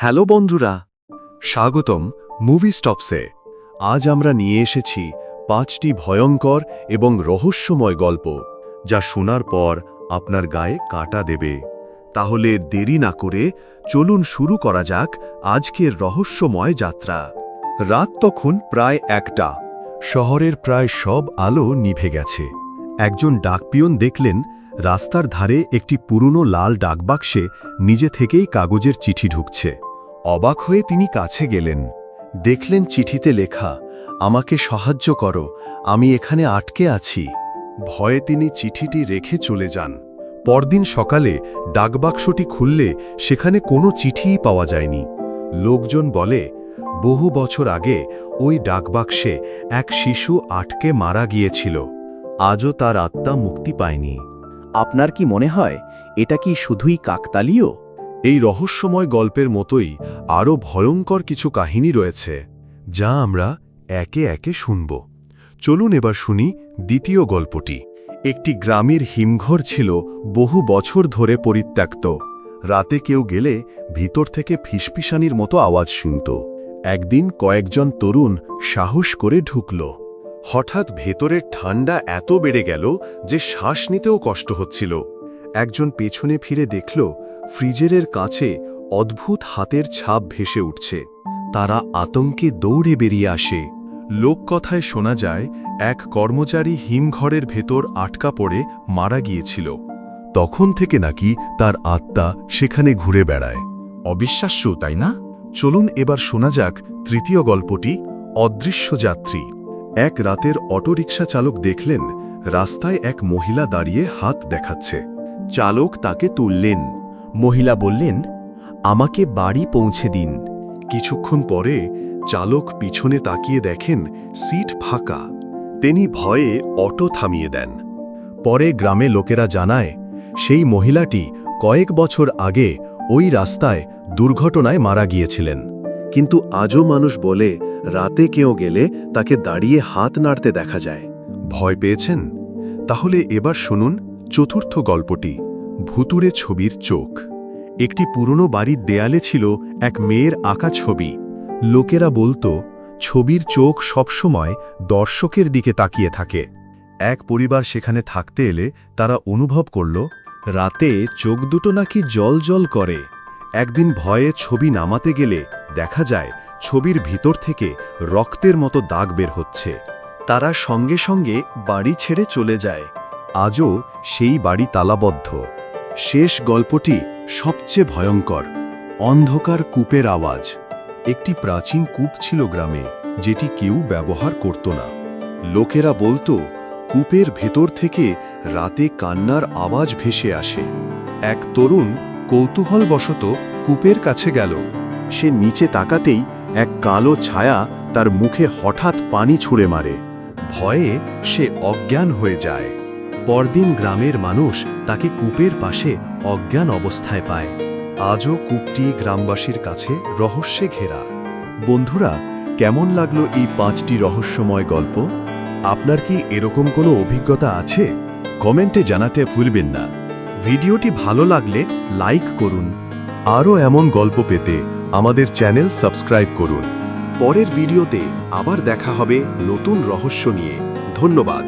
Hello বন্ধুরা, স্বাগতম movie স্টপসে। আজ আমরা নিয়ে এসেছি 5টি ভয়ঙ্কর এবং রহস্যময় গল্প, যা শোনার পর আপনার গায়ে কাঁটা দেবে। তাহলে দেরি না করে চলুন শুরু করা যাক আজকের রহস্যময় যাত্রা। রাত তখন প্রায় 1টা। শহরের প্রায় সব আলো নিভে গেছে। একজন ডাকপিয়ন দেখলেন রাস্তার ধারে একটি পুরনো লাল ডাকবাক্সে নিজে থেকেই কাগজের চিঠি ঢুকছে। অবাক হয়ে তিনি কাছে গেলেন। দেখলেন চিঠিতে লেখা, আমাকে সাহায্য করো, আমি এখানে আটকে আছি। ভয়ে তিনি চিঠিটি রেখে চলে যান। পরদিন সকালে ডাকবাক্সটি খুললে সেখানে কোনো চিঠিই পাওয়া যায়নি। লোকজন বলে, বহু বছর আগে ওই ডাকবাক্সে এক শিশু আটকে মারা গিয়েছিল। আজও তার আত্মা মুক্তি পায়নি। আপনার কি মনে হয় এটা কি শুধুই কাকতালীয়? এই রহস্যময় গল্পের মতোই আরও ভয়ঙ্কর কিছু কাহিনী রয়েছে, যা আমরা একে একে শুনব। চলুন এবার শুনি দ্বিতীয় গল্পটি। একটি গ্রামের হিমঘর ছিল বহু বছর ধরে পরিত্যক্ত। রাতে কেউ গেলে ভিতর থেকে ফিসফিসানির মতো আওয়াজ শুনত। একদিন কয়েকজন তরুণ সাহস করে ঢুকল। হঠাৎ ভেতরের ঠান্ডা এত বেড়ে গেল যে শ্বাস নিতেও কষ্ট হচ্ছিল। একজন পেছনে ফিরে দেখল ফ্রিজের কাছে অদ্ভুত হাতের ছাপ ভেসে উঠছে। তারা আতঙ্কে দৌড়ে বেরিয়ে আসে। লোককথায় শোনা যায় এক কর্মচারী হিমঘরের ভেতর আটকা পড়ে মারা গিয়েছিল। তখন থেকে নাকি তার আত্মা সেখানে ঘুরে বেড়ায়। অবিশ্বাস্য, তাই না? চলুন এবার শোনা যাক তৃতীয় গল্পটি, অদৃশ্য যাত্রী। এক রাতের অটোরিকশা চালক দেখলেন রাস্তায় এক মহিলা দাঁড়িয়ে হাত দেখাচ্ছে। চালক তাকে তুললেন। মহিলা বললেন, আমাকে বাড়ি পৌঁছে দিন। কিছুক্ষণ পরে চালক পিছনে তাকিয়ে দেখেন সিট ফাঁকা। তিনি ভয়ে অটো থামিয়ে দেন। পরে গ্রামে লোকেরা জানায় সেই মহিলাটি কয়েক বছর আগে ওই রাস্তায় দুর্ঘটনায় মারা গিয়েছিলেন। কিন্তু আজও মানুষ বলে রাতে কেউ গেলে তাকে দাঁড়িয়ে হাত নাড়তে দেখা যায়। ভয় পেয়েছেন? তাহলে এবার শুনুন চতুর্থ গল্পটি, ভুতুড়ে ছবির চোখ। একটি পুরনো বাড়ির দেয়ালে ছিল এক মেয়ের আঁকা ছবি। লোকেরা বলতো ছবির চোখ সবসময় দর্শকের দিকে তাকিয়ে থাকে। এক পরিবার সেখানে থাকতে এলে তারা অনুভব করল রাতে চোখ দুটো নাকি জল জল করে। একদিন ভয়ে ছবি নামাতে গেলে দেখা যায় ছবির ভিতর থেকে রক্তের মতো দাগ বের হচ্ছে। তারা সঙ্গে সঙ্গে বাড়ি ছেড়ে চলে যায়। আজও সেই বাড়ি তালাবদ্ধ। শেষ গল্পটি সবচেয়ে ভয়ঙ্কর, অন্ধকার কূপের আওয়াজ। একটি প্রাচীন কূপ ছিল গ্রামে, যেটি কেউ ব্যবহার করত না। লোকেরা বলতো কূপের ভেতর থেকে রাতে কান্নার আওয়াজ ভেসে আসে। এক তরুণ কৌতূহলবশত কূপের কাছে গেল। সে নিচে তাকাতেই এক কালো ছায়া তার মুখে হঠাৎ পানি ছুঁড়ে মারে। ভয়ে সে অজ্ঞান হয়ে যায়। পরদিন গ্রামের মানুষ তাকে কূপের পাশে অজ্ঞান অবস্থায় পায়। আজও কূপটি গ্রামবাসীর কাছে রহস্যে ঘেরা। বন্ধুরা, কেমন লাগলো এই 5টি রহস্যময় গল্প? আপনার কি এরকম কোনো অভিজ্ঞতা আছে? কমেন্টে জানাতে ভুলবেন না। ভিডিওটি ভালো লাগলে লাইক করুন। আরও এমন গল্প পেতে আমাদের চ্যানেল সাবস্ক্রাইব করুন। পরের ভিডিওতে আবার দেখা হবে নতুন রহস্য নিয়ে। ধন্যবাদ।